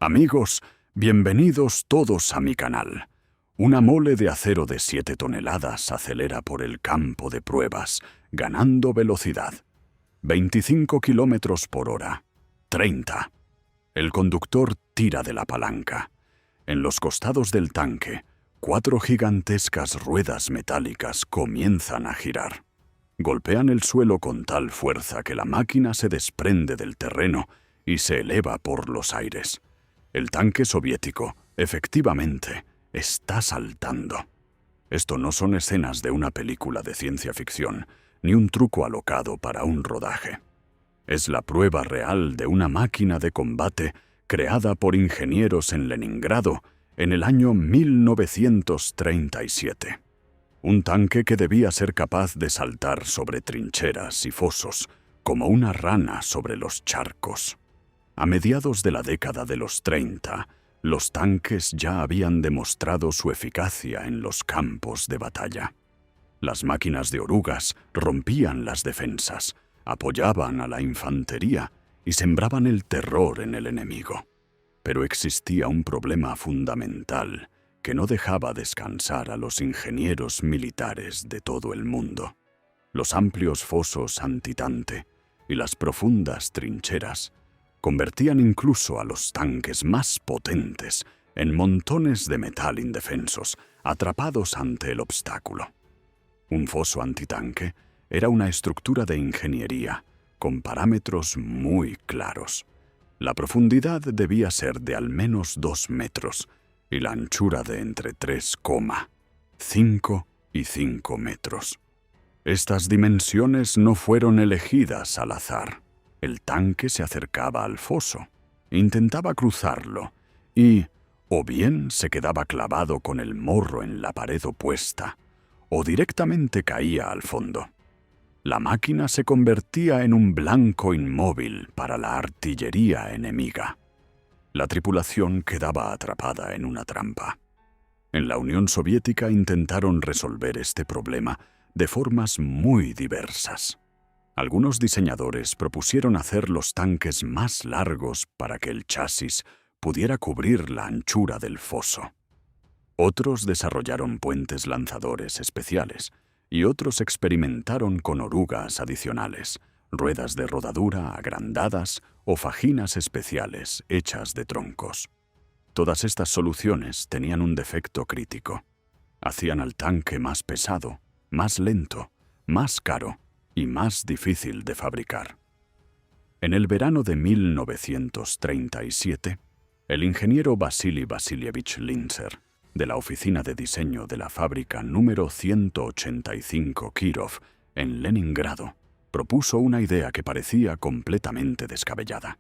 Amigos, bienvenidos todos a mi canal. Una mole de acero de 7 toneladas acelera por el campo de pruebas, ganando velocidad. 25 kilómetros por hora. 30. El conductor tira de la palanca. En los costados del tanque, 4 gigantescas ruedas metálicas comienzan a girar. Golpean el suelo con tal fuerza que la máquina se desprende del terreno y se eleva por los aires. El tanque soviético, efectivamente, está saltando. Esto no son escenas de una película de ciencia ficción, ni un truco alocado para un rodaje. Es la prueba real de una máquina de combate creada por ingenieros en Leningrado en el año 1937. Un tanque que debía ser capaz de saltar sobre trincheras y fosos, como una rana sobre los charcos. A mediados de la década de los 30, los tanques ya habían demostrado su eficacia en los campos de batalla. Las máquinas de orugas rompían las defensas, apoyaban a la infantería y sembraban el terror en el enemigo. Pero existía un problema fundamental que no dejaba descansar a los ingenieros militares de todo el mundo. Los amplios fosos antitante y las profundas trincheras convertían incluso a los tanques más potentes en montones de metal indefensos, atrapados ante el obstáculo. Un foso antitanque era una estructura de ingeniería con parámetros muy claros. La profundidad debía ser de al menos 2 metros y la anchura de entre 3,5 y 5 metros. Estas dimensiones no fueron elegidas al azar. El tanque se acercaba al foso, intentaba cruzarlo y, o bien se quedaba clavado con el morro en la pared opuesta, o directamente caía al fondo. La máquina se convertía en un blanco inmóvil para la artillería enemiga. La tripulación quedaba atrapada en una trampa. En la Unión Soviética intentaron resolver este problema de formas muy diversas. Algunos diseñadores propusieron hacer los tanques más largos para que el chasis pudiera cubrir la anchura del foso. Otros desarrollaron puentes lanzadores especiales y otros experimentaron con orugas adicionales, ruedas de rodadura agrandadas o fajinas especiales hechas de troncos. Todas estas soluciones tenían un defecto crítico. Hacían al tanque más pesado, más lento, más caro y más difícil de fabricar. En el verano de 1937, el ingeniero Vasily Vasilievich Linzer, de la oficina de diseño de la fábrica número 185 Kirov, en Leningrado, propuso una idea que parecía completamente descabellada.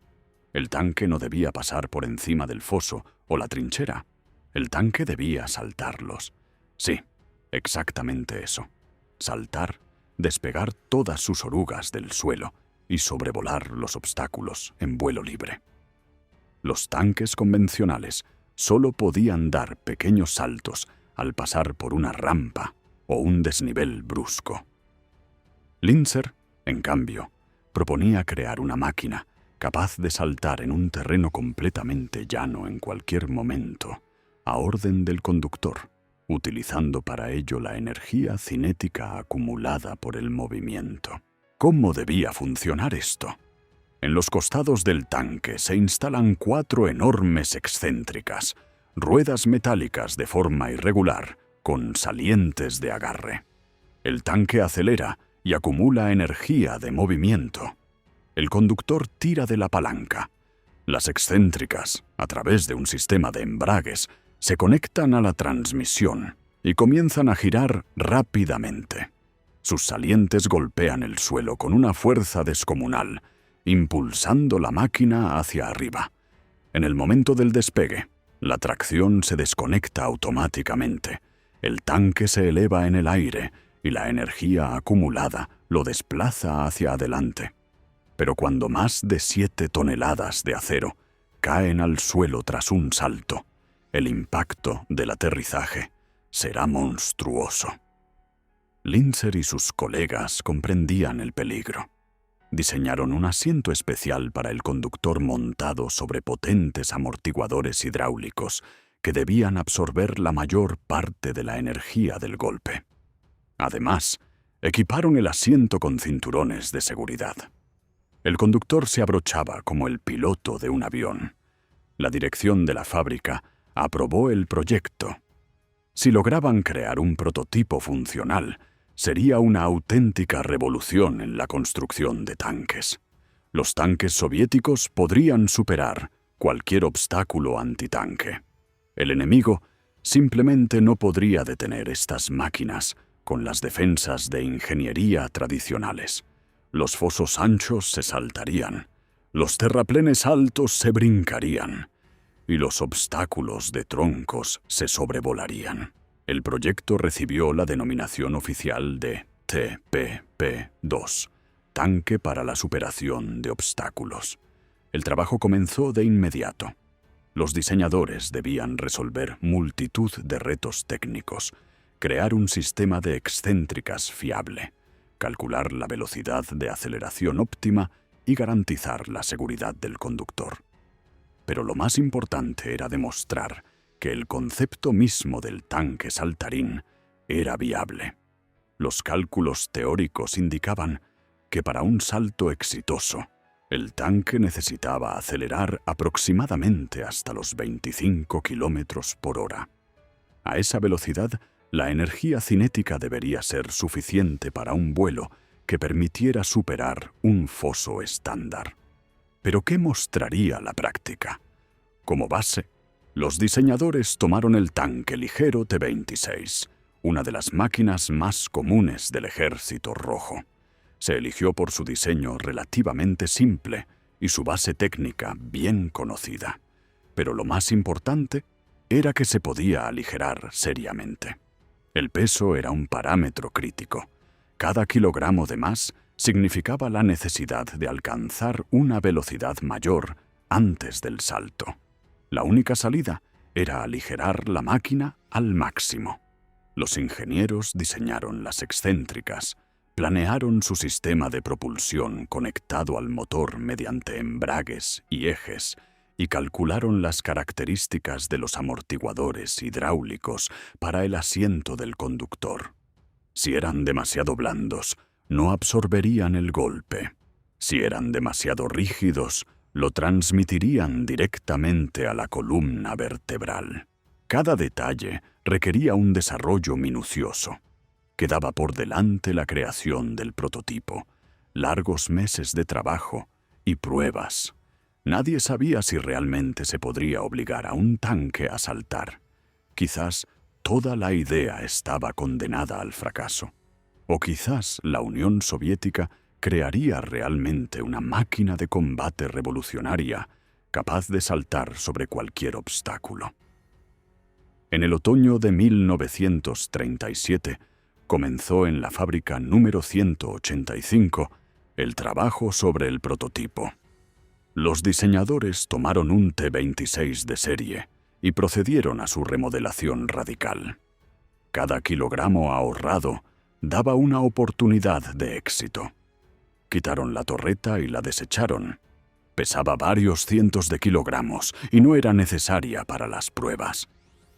El tanque no debía pasar por encima del foso o la trinchera. El tanque debía saltarlos. Sí, exactamente eso. Saltar, despegar todas sus orugas del suelo y sobrevolar los obstáculos en vuelo libre. Los tanques convencionales solo podían dar pequeños saltos al pasar por una rampa o un desnivel brusco. Linzer, en cambio, proponía crear una máquina capaz de saltar en un terreno completamente llano en cualquier momento, a orden del conductor, utilizando para ello la energía cinética acumulada por el movimiento. ¿Cómo debía funcionar esto? En los costados del tanque se instalan 4 enormes excéntricas, ruedas metálicas de forma irregular, con salientes de agarre. El tanque acelera y acumula energía de movimiento. El conductor tira de la palanca. Las excéntricas, a través de un sistema de embragues, se conectan a la transmisión y comienzan a girar rápidamente. Sus salientes golpean el suelo con una fuerza descomunal, impulsando la máquina hacia arriba. En el momento del despegue, la tracción se desconecta automáticamente. El tanque se eleva en el aire y la energía acumulada lo desplaza hacia adelante. Pero cuando más de 7 toneladas de acero caen al suelo tras un salto, el impacto del aterrizaje será monstruoso. Linzer y sus colegas comprendían el peligro. Diseñaron un asiento especial para el conductor montado sobre potentes amortiguadores hidráulicos que debían absorber la mayor parte de la energía del golpe. Además, equiparon el asiento con cinturones de seguridad. El conductor se abrochaba como el piloto de un avión. La dirección de la fábrica aprobó el proyecto. Si lograban crear un prototipo funcional, sería una auténtica revolución en la construcción de tanques. Los tanques soviéticos podrían superar cualquier obstáculo antitanque. El enemigo simplemente no podría detener estas máquinas con las defensas de ingeniería tradicionales. Los fosos anchos se saltarían, los terraplenes altos se brincarían y los obstáculos de troncos se sobrevolarían. El proyecto recibió la denominación oficial de TPP-2, Tanque para la Superación de Obstáculos. El trabajo comenzó de inmediato. Los diseñadores debían resolver multitud de retos técnicos, crear un sistema de excéntricas fiable, calcular la velocidad de aceleración óptima y garantizar la seguridad del conductor. Pero lo más importante era demostrar que el concepto mismo del tanque saltarín era viable. Los cálculos teóricos indicaban que para un salto exitoso, el tanque necesitaba acelerar aproximadamente hasta los 25 kilómetros por hora. A esa velocidad, la energía cinética debería ser suficiente para un vuelo que permitiera superar un foso estándar. ¿Pero qué mostraría la práctica? Como base, los diseñadores tomaron el tanque ligero T-26, una de las máquinas más comunes del Ejército Rojo. Se eligió por su diseño relativamente simple y su base técnica bien conocida. Pero lo más importante era que se podía aligerar seriamente. El peso era un parámetro crítico. Cada kilogramo de más significaba la necesidad de alcanzar una velocidad mayor antes del salto. La única salida era aligerar la máquina al máximo. Los ingenieros diseñaron las excéntricas, planearon su sistema de propulsión conectado al motor mediante embragues y ejes y calcularon las características de los amortiguadores hidráulicos para el asiento del conductor. Si eran demasiado blandos, no absorberían el golpe. Si eran demasiado rígidos, lo transmitirían directamente a la columna vertebral. Cada detalle requería un desarrollo minucioso. Quedaba por delante la creación del prototipo, largos meses de trabajo y pruebas. Nadie sabía si realmente se podría obligar a un tanque a saltar. Quizás toda la idea estaba condenada al fracaso. O quizás la Unión Soviética crearía realmente una máquina de combate revolucionaria capaz de saltar sobre cualquier obstáculo. En el otoño de 1937 comenzó en la fábrica número 185 el trabajo sobre el prototipo. Los diseñadores tomaron un T-26 de serie y procedieron a su remodelación radical. Cada kilogramo ahorrado daba una oportunidad de éxito. Quitaron la torreta y la desecharon. Pesaba varios cientos de kilogramos y no era necesaria para las pruebas.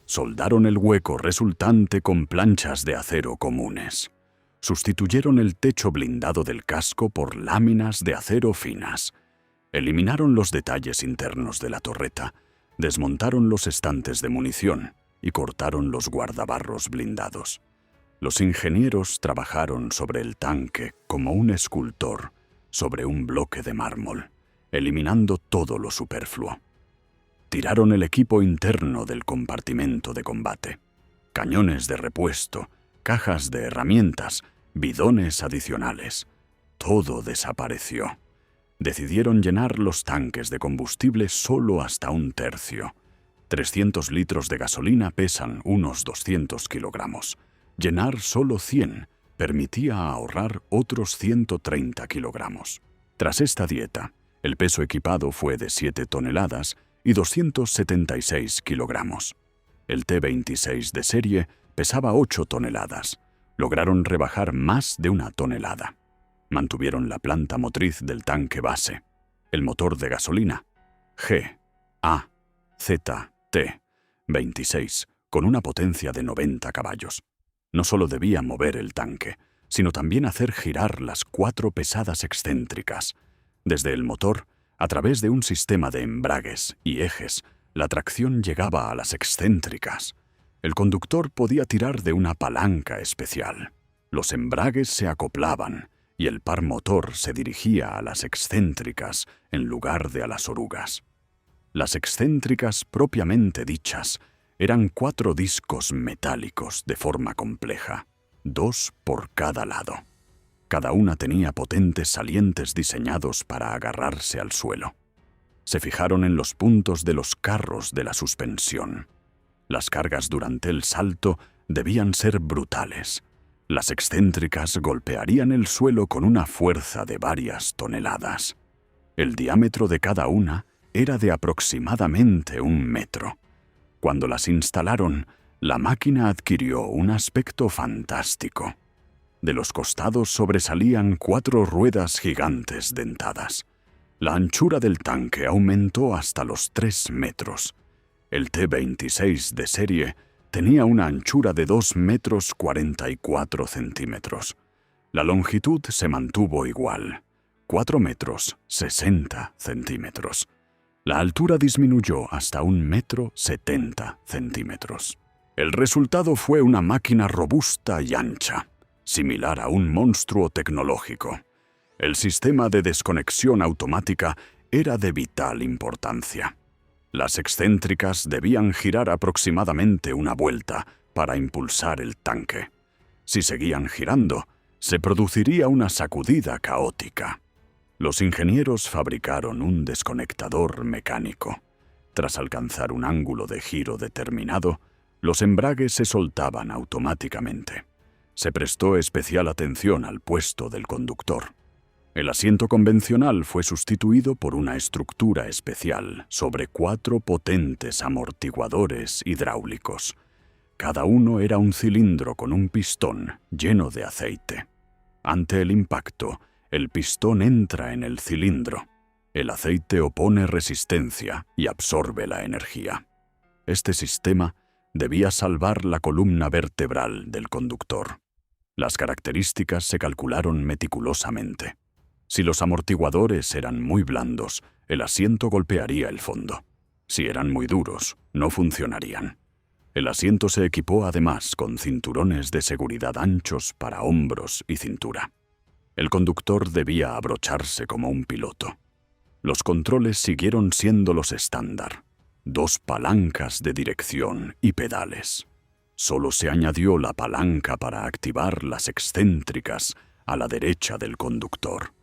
Soldaron el hueco resultante con planchas de acero comunes. Sustituyeron el techo blindado del casco por láminas de acero finas. Eliminaron los detalles internos de la torreta, desmontaron los estantes de munición y cortaron los guardabarros blindados. Los ingenieros trabajaron sobre el tanque como un escultor sobre un bloque de mármol, eliminando todo lo superfluo. Tiraron el equipo interno del compartimento de combate. Cañones de repuesto, cajas de herramientas, bidones adicionales. Todo desapareció. Decidieron llenar los tanques de combustible solo hasta un tercio. 300 litros de gasolina pesan unos 200 kilogramos. Llenar solo 100 permitía ahorrar otros 130 kilogramos. Tras esta dieta, el peso equipado fue de 7 toneladas y 276 kilogramos. El T-26 de serie pesaba 8 toneladas. Lograron rebajar más de 1 tonelada. Mantuvieron la planta motriz del tanque base, el motor de gasolina, GAZT-26, con una potencia de 90 caballos. No solo debía mover el tanque, sino también hacer girar las 4 pesadas excéntricas. Desde el motor, a través de un sistema de embragues y ejes, la tracción llegaba a las excéntricas. El conductor podía tirar de una palanca especial. Los embragues se acoplaban y el par motor se dirigía a las excéntricas en lugar de a las orugas. Las excéntricas propiamente dichas eran 4 discos metálicos de forma compleja, 2 por cada lado. Cada una tenía potentes salientes diseñados para agarrarse al suelo. Se fijaron en los puntos de los carros de la suspensión. Las cargas durante el salto debían ser brutales. Las excéntricas golpearían el suelo con una fuerza de varias toneladas. El diámetro de cada una era de aproximadamente 1 metro. Cuando las instalaron, la máquina adquirió un aspecto fantástico. De los costados sobresalían 4 ruedas gigantes dentadas. La anchura del tanque aumentó hasta los 3 metros. El T-26 de serie tenía una anchura de 2 metros 44 centímetros. La longitud se mantuvo igual, 4 metros 60 centímetros. La altura disminuyó hasta 1 metro 70 centímetros. El resultado fue una máquina robusta y ancha, similar a un monstruo tecnológico. El sistema de desconexión automática era de vital importancia. Las excéntricas debían girar aproximadamente una vuelta para impulsar el tanque. Si seguían girando, se produciría una sacudida caótica. Los ingenieros fabricaron un desconectador mecánico. Tras alcanzar un ángulo de giro determinado, los embragues se soltaban automáticamente. Se prestó especial atención al puesto del conductor. El asiento convencional fue sustituido por una estructura especial sobre 4 potentes amortiguadores hidráulicos. Cada uno era un cilindro con un pistón lleno de aceite. Ante el impacto, el pistón entra en el cilindro. El aceite opone resistencia y absorbe la energía. Este sistema debía salvar la columna vertebral del conductor. Las características se calcularon meticulosamente. Si los amortiguadores eran muy blandos, el asiento golpearía el fondo. Si eran muy duros, no funcionarían. El asiento se equipó además con cinturones de seguridad anchos para hombros y cintura. El conductor debía abrocharse como un piloto. Los controles siguieron siendo los estándar: 2 palancas de dirección y pedales. Solo se añadió la palanca para activar las excéntricas a la derecha del conductor.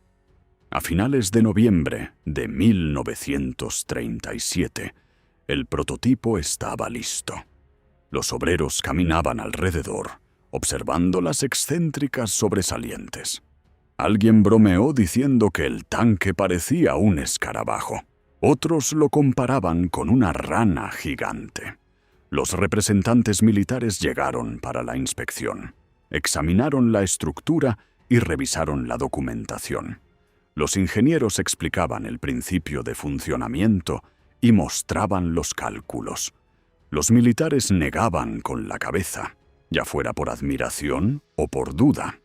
A finales de noviembre de 1937, el prototipo estaba listo. Los obreros caminaban alrededor, observando las excéntricas sobresalientes. Alguien bromeó diciendo que el tanque parecía un escarabajo. Otros lo comparaban con una rana gigante. Los representantes militares llegaron para la inspección. Examinaron la estructura y revisaron la documentación. Los ingenieros explicaban el principio de funcionamiento y mostraban los cálculos. Los militares negaban con la cabeza, ya fuera por admiración o por duda.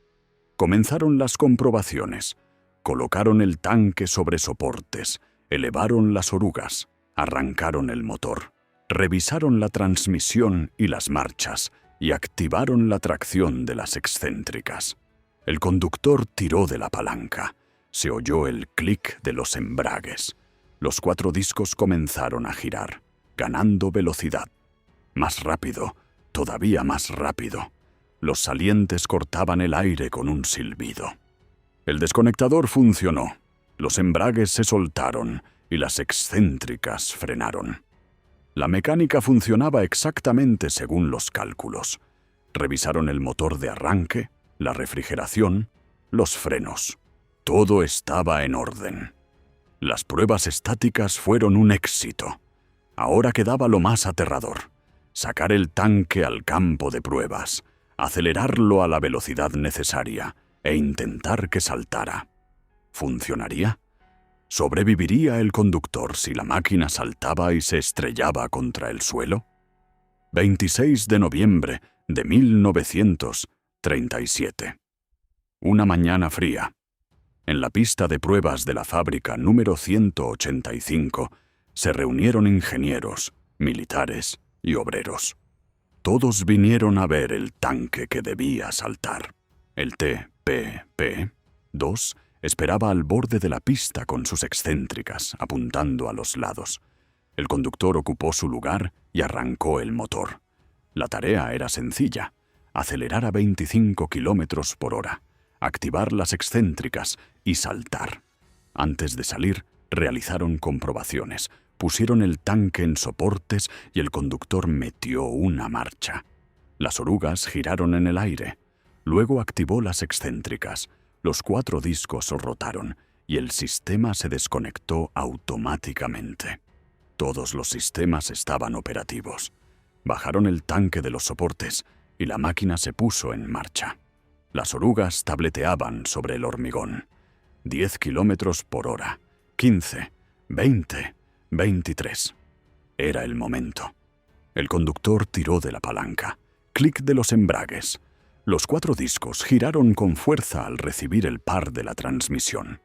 Comenzaron las comprobaciones. Colocaron el tanque sobre soportes, elevaron las orugas, arrancaron el motor, revisaron la transmisión y las marchas y activaron la tracción de las excéntricas. El conductor tiró de la palanca. Se oyó el clic de los embragues. Los 4 discos comenzaron a girar, ganando velocidad. Más rápido, todavía más rápido. Los salientes cortaban el aire con un silbido. El desconectador funcionó. Los embragues se soltaron y las excéntricas frenaron. La mecánica funcionaba exactamente según los cálculos. Revisaron el motor de arranque, la refrigeración, los frenos. Todo estaba en orden. Las pruebas estáticas fueron un éxito. Ahora quedaba lo más aterrador: sacar el tanque al campo de pruebas, acelerarlo a la velocidad necesaria e intentar que saltara. ¿Funcionaría? ¿Sobreviviría el conductor si la máquina saltaba y se estrellaba contra el suelo? 26 de noviembre de 1937. Una mañana fría. En la pista de pruebas de la fábrica número 185 se reunieron ingenieros, militares y obreros. Todos vinieron a ver el tanque que debía saltar. El TPP-2 esperaba al borde de la pista con sus excéntricas apuntando a los lados. El conductor ocupó su lugar y arrancó el motor. La tarea era sencilla: acelerar a 25 kilómetros por hora, activar las excéntricas y saltar. Antes de salir, realizaron comprobaciones, pusieron el tanque en soportes y el conductor metió una marcha. Las orugas giraron en el aire. Luego activó las excéntricas. Los 4 discos rotaron y el sistema se desconectó automáticamente. Todos los sistemas estaban operativos. Bajaron el tanque de los soportes y la máquina se puso en marcha. Las orugas tableteaban sobre el hormigón. 10 kilómetros por hora, 15, 20, 23. Era el momento. El conductor tiró de la palanca. Clic de los embragues. Los 4 discos giraron con fuerza al recibir el par de la transmisión.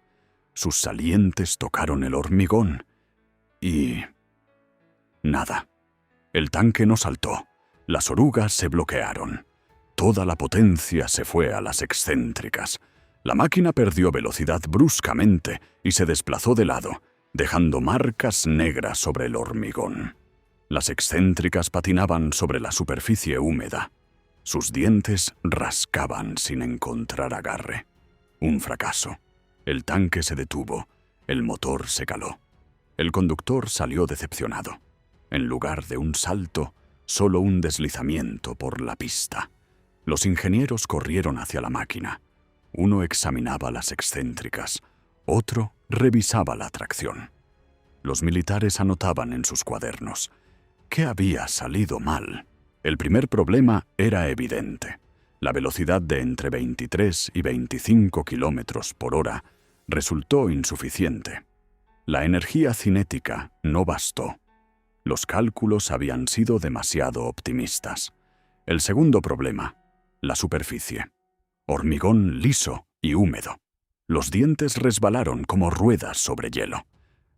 Sus salientes tocaron el hormigón y... nada. El tanque no saltó. Las orugas se bloquearon. Toda la potencia se fue a las excéntricas. La máquina perdió velocidad bruscamente y se desplazó de lado, dejando marcas negras sobre el hormigón. Las excéntricas patinaban sobre la superficie húmeda. Sus dientes rascaban sin encontrar agarre. Un fracaso. El tanque se detuvo. El motor se caló. El conductor salió decepcionado. En lugar de un salto, solo un deslizamiento por la pista. Los ingenieros corrieron hacia la máquina. Uno examinaba las excéntricas, otro revisaba la tracción. Los militares anotaban en sus cuadernos qué había salido mal. El primer problema era evidente. La velocidad de entre 23 y 25 kilómetros por hora resultó insuficiente. La energía cinética no bastó. Los cálculos habían sido demasiado optimistas. El segundo problema: la superficie. Hormigón liso y húmedo. Los dientes resbalaron como ruedas sobre hielo.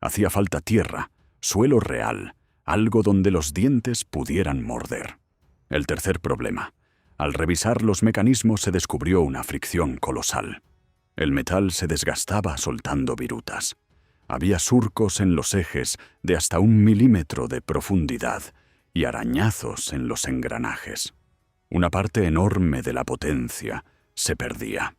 Hacía falta tierra, suelo real, algo donde los dientes pudieran morder. El tercer problema: al revisar los mecanismos se descubrió una fricción colosal. El metal se desgastaba soltando virutas. Había surcos en los ejes de hasta 1 milímetro de profundidad y arañazos en los engranajes. Una parte enorme de la potencia se perdía.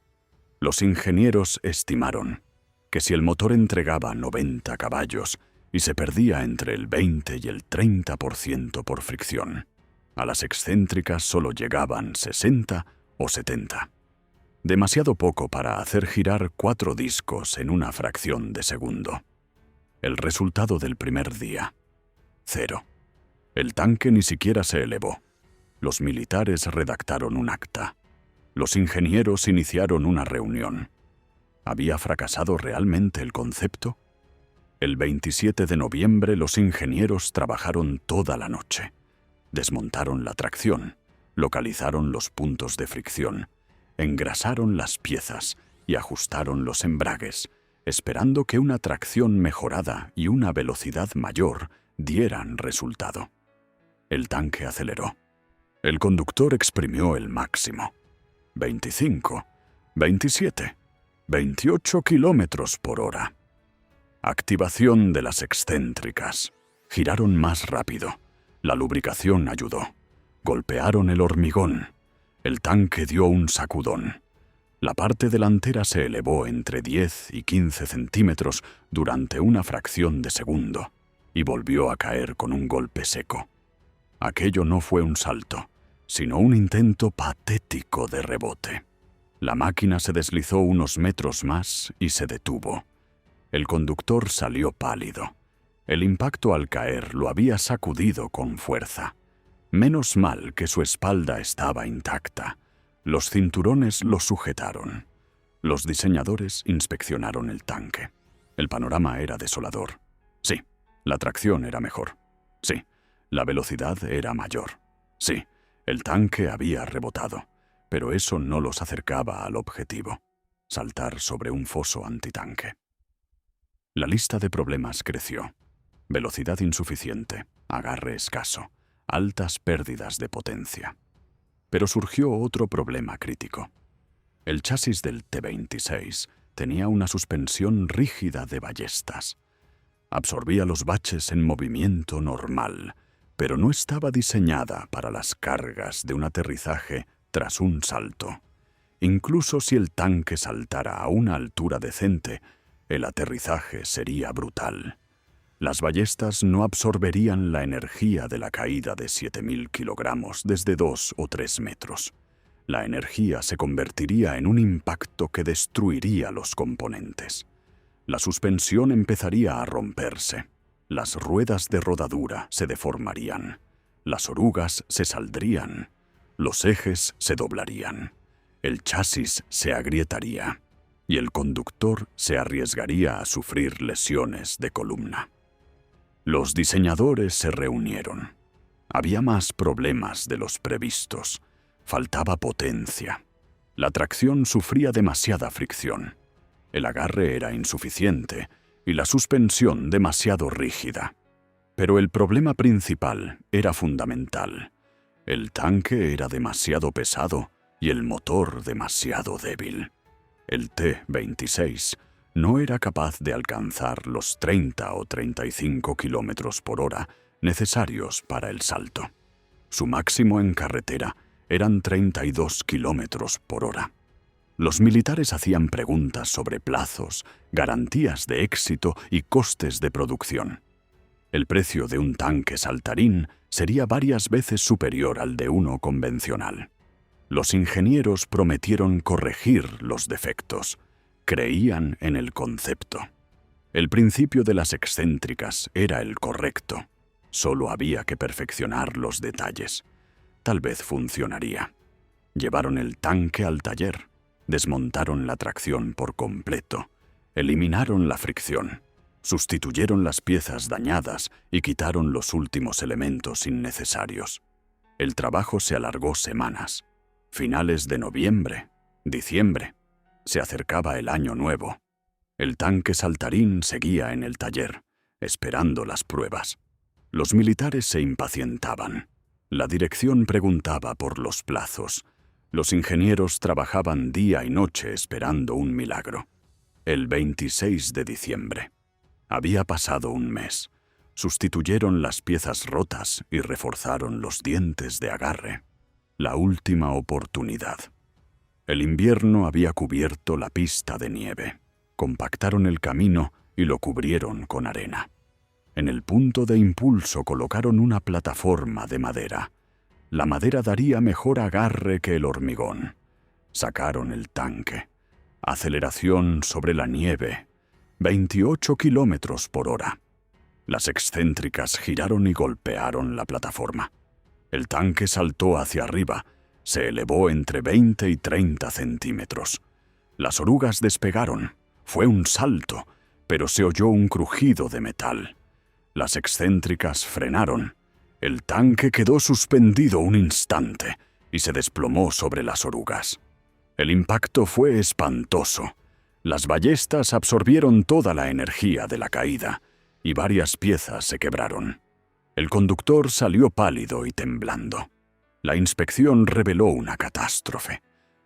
Los ingenieros estimaron que si el motor entregaba 90 caballos y se perdía entre el 20 y el 30% por fricción, a las excéntricas solo llegaban 60 o 70. Demasiado poco para hacer girar 4 discos en una fracción de segundo. El resultado del primer día: 0. El tanque ni siquiera se elevó. Los militares redactaron un acta. Los ingenieros iniciaron una reunión. ¿Había fracasado realmente el concepto? El 27 de noviembre los ingenieros trabajaron toda la noche. Desmontaron la tracción, localizaron los puntos de fricción, engrasaron las piezas y ajustaron los embragues, esperando que una tracción mejorada y una velocidad mayor dieran resultado. El tanque aceleró. El conductor exprimió el máximo. 25, 27, 28 kilómetros por hora. Activación de las excéntricas. Giraron más rápido. La lubricación ayudó. Golpearon el hormigón. El tanque dio un sacudón. La parte delantera se elevó entre 10 y 15 centímetros durante una fracción de segundo y volvió a caer con un golpe seco. Aquello no fue un salto, sino un intento patético de rebote. La máquina se deslizó unos metros más y se detuvo. El conductor salió pálido. El impacto al caer lo había sacudido con fuerza. Menos mal que su espalda estaba intacta. Los cinturones lo sujetaron. Los diseñadores inspeccionaron el tanque. El panorama era desolador. Sí, la tracción era mejor. Sí, la velocidad era mayor. Sí, el tanque había rebotado, pero eso no los acercaba al objetivo: saltar sobre un foso antitanque. La lista de problemas creció. Velocidad insuficiente, agarre escaso, altas pérdidas de potencia. Pero surgió otro problema crítico. El chasis del T-26 tenía una suspensión rígida de ballestas. Absorbía los baches en movimiento normal, pero no estaba diseñada para las cargas de un aterrizaje tras un salto. Incluso si el tanque saltara a una altura decente, el aterrizaje sería brutal. Las ballestas no absorberían la energía de la caída de 7.000 kilogramos desde 2 o 3 metros. La energía se convertiría en un impacto que destruiría los componentes. La suspensión empezaría a romperse. Las ruedas de rodadura se deformarían. Las orugas se saldrían. Los ejes se doblarían. El chasis se agrietaría. Y el conductor se arriesgaría a sufrir lesiones de columna. Los diseñadores se reunieron. Había más problemas de los previstos. Faltaba potencia. La tracción sufría demasiada fricción. El agarre era insuficiente y la suspensión demasiado rígida. Pero el problema principal era fundamental. El tanque era demasiado pesado y el motor demasiado débil. El T-26 no era capaz de alcanzar los 30 o 35 kilómetros por hora necesarios para el salto. Su máximo en carretera eran 32 kilómetros por hora. Los militares hacían preguntas sobre plazos, garantías de éxito y costes de producción. El precio de un tanque saltarín sería varias veces superior al de uno convencional. Los ingenieros prometieron corregir los defectos. Creían en el concepto. El principio de las excéntricas era el correcto. Solo había que perfeccionar los detalles. Tal vez funcionaría. Llevaron el tanque al taller. Desmontaron la tracción por completo. Eliminaron la fricción. Sustituyeron las piezas dañadas y quitaron los últimos elementos innecesarios. El trabajo se alargó semanas. Finales de noviembre, diciembre. Se acercaba el año nuevo. El tanque saltarín seguía en el taller, esperando las pruebas. Los militares se impacientaban. La dirección preguntaba por los plazos. Los ingenieros trabajaban día y noche esperando un milagro. El 26 de diciembre. Había pasado un mes. Sustituyeron las piezas rotas y reforzaron los dientes de agarre. La última oportunidad. El invierno había cubierto la pista de nieve. Compactaron el camino y lo cubrieron con arena. En el punto de impulso colocaron una plataforma de madera. La madera daría mejor agarre que el hormigón. Sacaron el tanque. Aceleración sobre la nieve. 28 kilómetros por hora. Las excéntricas giraron y golpearon la plataforma. El tanque saltó hacia arriba. Se elevó entre 20 y 30 centímetros. Las orugas despegaron. Fue un salto, pero se oyó un crujido de metal. Las excéntricas frenaron. El tanque quedó suspendido un instante y se desplomó sobre las orugas. El impacto fue espantoso. Las ballestas absorbieron toda la energía de la caída y varias piezas se quebraron. El conductor salió pálido y temblando. La inspección reveló una catástrofe.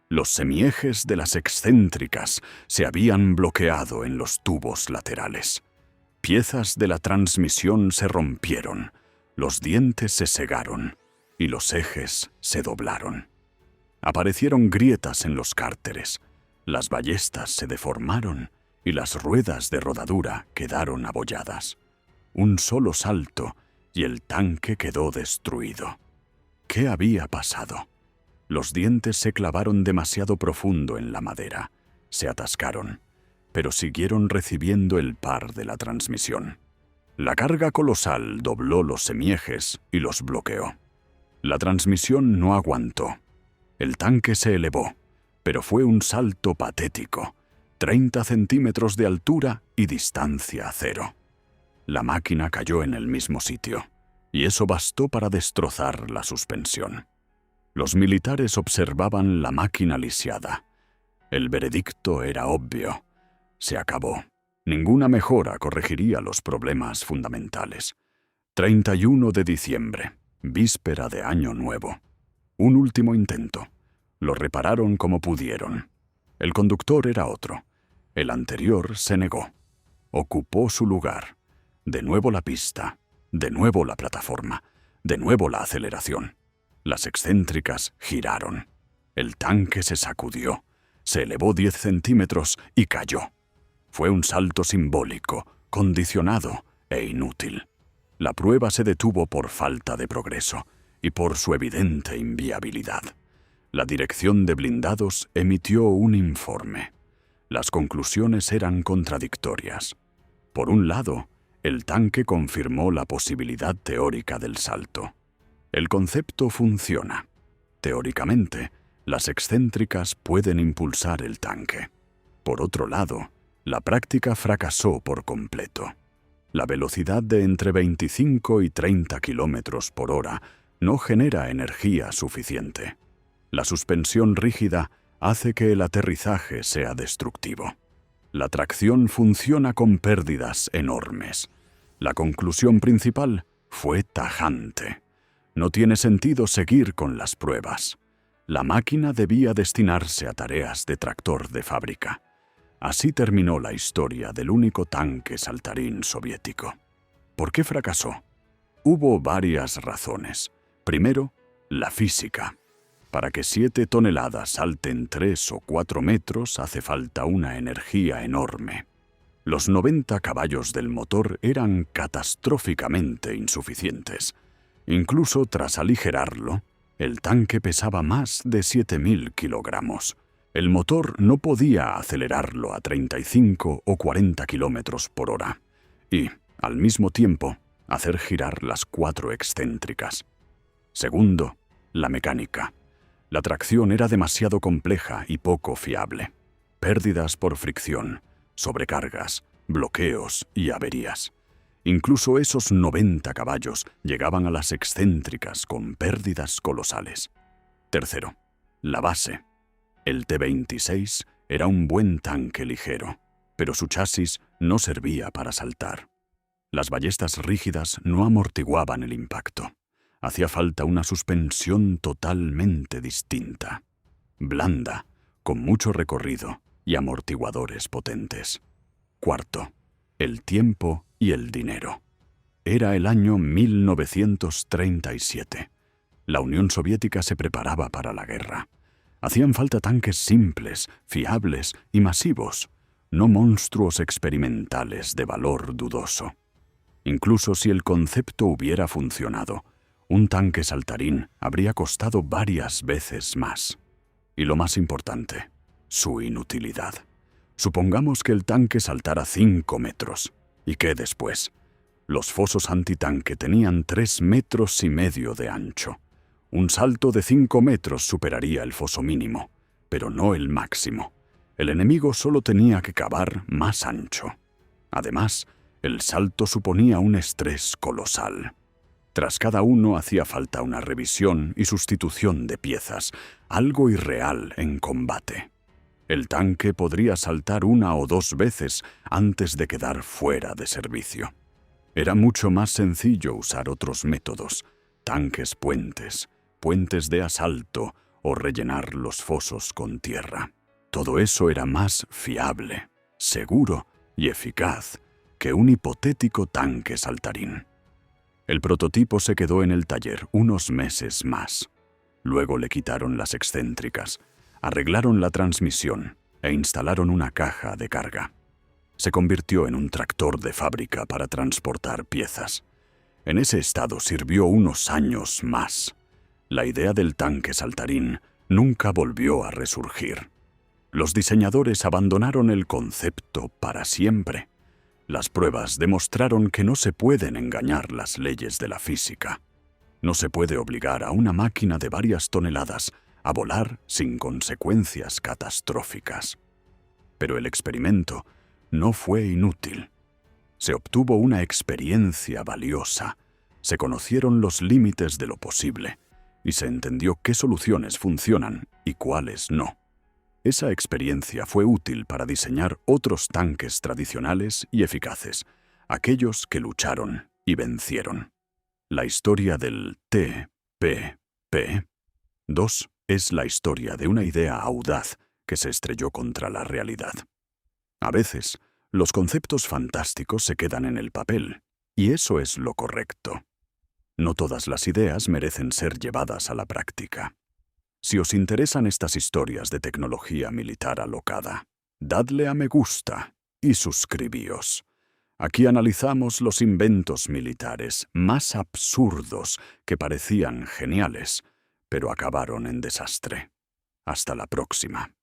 Los semiejes de las excéntricas se habían bloqueado en los tubos laterales. Piezas de la transmisión se rompieron, los dientes se segaron y los ejes se doblaron. Aparecieron grietas en los cárteres, las ballestas se deformaron y las ruedas de rodadura quedaron abolladas. Un solo salto y el tanque quedó destruido. ¿Qué había pasado? Los dientes se clavaron demasiado profundo en la madera, se atascaron, pero siguieron recibiendo el par de la transmisión. La carga colosal dobló los semiejes y los bloqueó. La transmisión no aguantó. El tanque se elevó. Pero fue un salto patético, 30 centímetros de altura y distancia cero. La máquina cayó en el mismo sitio, y eso bastó para destrozar la suspensión. Los militares observaban la máquina lisiada. El veredicto era obvio. Se acabó. Ninguna mejora corregiría los problemas fundamentales. 31 de diciembre, víspera de Año Nuevo. Un último intento. Lo repararon como pudieron. El conductor era otro. El anterior se negó. Ocupó su lugar. De nuevo la pista. De nuevo la plataforma. De nuevo la aceleración. Las excéntricas giraron. El tanque se sacudió. Se elevó 10 centímetros y cayó. Fue un salto simbólico, condicionado e inútil. La prueba se detuvo por falta de progreso y por su evidente inviabilidad. La Dirección de Blindados emitió un informe. Las conclusiones eran contradictorias. Por un lado, el tanque confirmó la posibilidad teórica del salto. El concepto funciona. Teóricamente, las excéntricas pueden impulsar el tanque. Por otro lado, la práctica fracasó por completo. La velocidad de entre 25 y 30 kilómetros por hora no genera energía suficiente. La suspensión rígida hace que el aterrizaje sea destructivo. La tracción funciona con pérdidas enormes. La conclusión principal fue tajante. No tiene sentido seguir con las pruebas. La máquina debía destinarse a tareas de tractor de fábrica. Así terminó la historia del único tanque saltarín soviético. ¿Por qué fracasó? Hubo varias razones. Primero, la física. Para que 7 toneladas salten 3 o 4 metros hace falta una energía enorme. Los 90 caballos del motor eran catastróficamente insuficientes. Incluso tras aligerarlo, el tanque pesaba más de 7.000 kilogramos. El motor no podía acelerarlo a 35 o 40 kilómetros por hora y, al mismo tiempo, hacer girar las 4 excéntricas. Segundo, la mecánica. La tracción era demasiado compleja y poco fiable. Pérdidas por fricción, sobrecargas, bloqueos y averías. Incluso esos 90 caballos llegaban a las excéntricas con pérdidas colosales. Tercero, la base. El T-26 era un buen tanque ligero, pero su chasis no servía para saltar. Las ballestas rígidas no amortiguaban el impacto. Hacía falta una suspensión totalmente distinta. Blanda, con mucho recorrido y amortiguadores potentes. Cuarto, el tiempo y el dinero. Era el año 1937. La Unión Soviética se preparaba para la guerra. Hacían falta tanques simples, fiables y masivos, no monstruos experimentales de valor dudoso. Incluso si el concepto hubiera funcionado, un tanque saltarín habría costado varias veces más. Y lo más importante, su inutilidad. Supongamos que el tanque saltara 5 metros. ¿Y qué después? Los fosos antitanque tenían 3,5 metros de ancho. Un salto de 5 metros superaría el foso mínimo, pero no el máximo. El enemigo solo tenía que cavar más ancho. Además, el salto suponía un estrés colosal. Tras cada uno hacía falta una revisión y sustitución de piezas, algo irreal en combate. El tanque podría saltar 1 o 2 veces antes de quedar fuera de servicio. Era mucho más sencillo usar otros métodos, tanques puentes de asalto o rellenar los fosos con tierra. Todo eso era más fiable, seguro y eficaz que un hipotético tanque saltarín. El prototipo se quedó en el taller unos meses más. Luego le quitaron las excéntricas, arreglaron la transmisión e instalaron una caja de carga. Se convirtió en un tractor de fábrica para transportar piezas. En ese estado sirvió unos años más. La idea del tanque saltarín nunca volvió a resurgir. Los diseñadores abandonaron el concepto para siempre. Las pruebas demostraron que no se pueden engañar las leyes de la física. No se puede obligar a una máquina de varias toneladas a volar sin consecuencias catastróficas. Pero el experimento no fue inútil. Se obtuvo una experiencia valiosa, se conocieron los límites de lo posible y se entendió qué soluciones funcionan y cuáles no. Esa experiencia fue útil para diseñar otros tanques tradicionales y eficaces, aquellos que lucharon y vencieron. La historia del TPP-2 es la historia de una idea audaz que se estrelló contra la realidad. A veces, los conceptos fantásticos se quedan en el papel, y eso es lo correcto. No todas las ideas merecen ser llevadas a la práctica. Si os interesan estas historias de tecnología militar alocada, dadle a me gusta y suscribíos. Aquí analizamos los inventos militares más absurdos que parecían geniales, pero acabaron en desastre. Hasta la próxima.